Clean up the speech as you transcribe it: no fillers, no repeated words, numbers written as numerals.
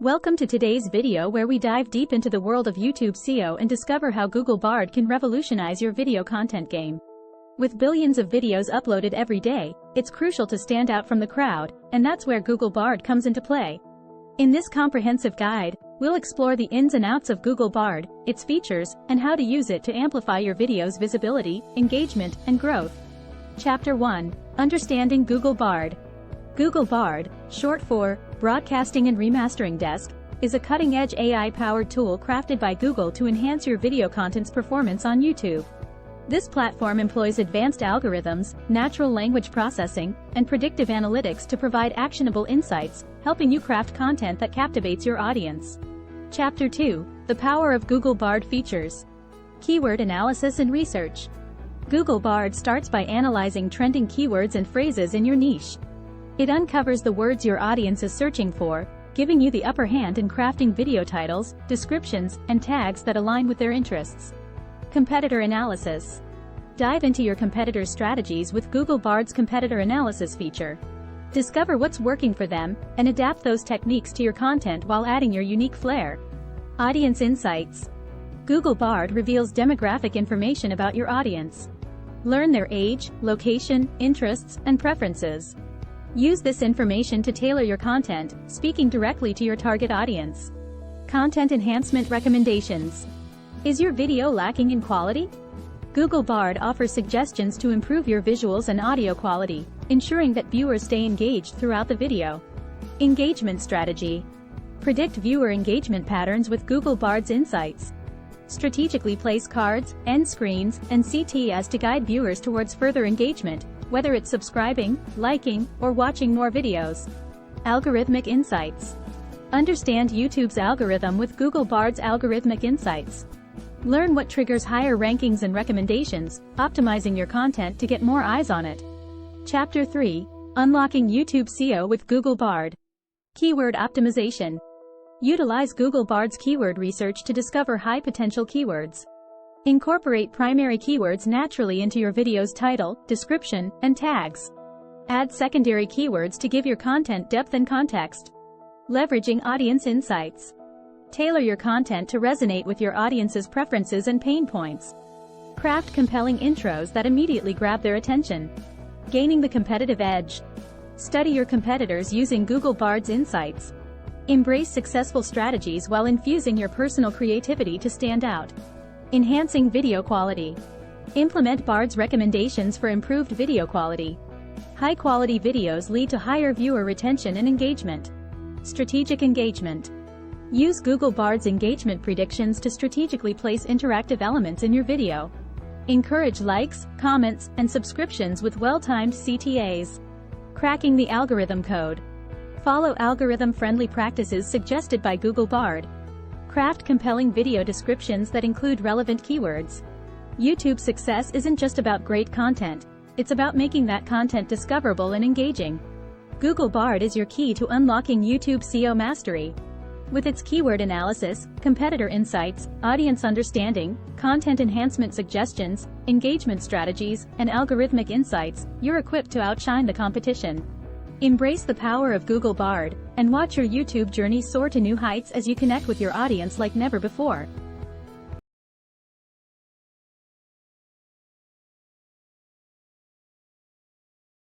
Welcome to today's video where we dive deep into the world of YouTube SEO and discover how Google Bard can revolutionize your video content game. With billions of videos uploaded every day, it's crucial to stand out from the crowd, and that's where Google Bard comes into play. In this comprehensive guide, we'll explore the ins and outs of Google Bard, its features, and how to use it to amplify your video's visibility, engagement, and growth. Chapter 1. Understanding Google Bard. Google Bard, short for Broadcasting and Remastering Desk, is a cutting-edge AI-powered tool crafted by Google to enhance your video content's performance on YouTube. This platform employs advanced algorithms, natural language processing, and predictive analytics to provide actionable insights, helping you craft content that captivates your audience. Chapter 2. The Power of Google Bard Features. Keyword Analysis and Research. Google Bard starts by analyzing trending keywords and phrases in your niche. It uncovers the words your audience is searching for, giving you the upper hand in crafting video titles, descriptions, and tags that align with their interests. Competitor Analysis. Dive into your competitors' strategies with Google Bard's Competitor Analysis feature. Discover what's working for them, and adapt those techniques to your content while adding your unique flair. Audience Insights. Google Bard reveals demographic information about your audience. Learn their age, location, interests, and preferences. Use this information to tailor your content, speaking directly to your target audience. Content Enhancement Recommendations. Is your video lacking in quality? Google Bard offers suggestions to improve your visuals and audio quality, ensuring that viewers stay engaged throughout the video. Engagement Strategy. Predict viewer engagement patterns with Google Bard's insights. Strategically place cards, end screens, and CTAs to guide viewers towards further engagement, whether it's subscribing, liking, or watching more videos. Algorithmic Insights. Understand YouTube's algorithm with Google Bard's Algorithmic Insights. Learn what triggers higher rankings and recommendations, optimizing your content to get more eyes on it. Chapter 3. Unlocking YouTube SEO with Google Bard. Keyword Optimization. Utilize Google Bard's keyword research to discover high-potential keywords. Incorporate primary keywords naturally into your video's title, description, and tags. Add secondary keywords to give your content depth and context. Leveraging audience insights. Tailor your content to resonate with your audience's preferences and pain points. Craft compelling intros that immediately grab their attention. Gaining the competitive edge. Study your competitors using Google Bard's insights. Embrace successful strategies while infusing your personal creativity to stand out. Enhancing video quality. Implement Bard's recommendations for improved video quality. High-quality videos lead to higher viewer retention and engagement. Strategic engagement. Use Google Bard's engagement predictions to strategically place interactive elements in your video. Encourage likes, comments, and subscriptions with well-timed CTAs. Cracking the algorithm code. Follow algorithm-friendly practices suggested by Google Bard. Craft compelling video descriptions that include relevant keywords. YouTube's success isn't just about great content, it's about making that content discoverable and engaging. Google Bard is your key to unlocking YouTube SEO mastery. With its keyword analysis, competitor insights, audience understanding, content enhancement suggestions, engagement strategies, and algorithmic insights, you're equipped to outshine the competition. Embrace the power of Google Bard, and watch your YouTube journey soar to new heights as you connect with your audience like never before.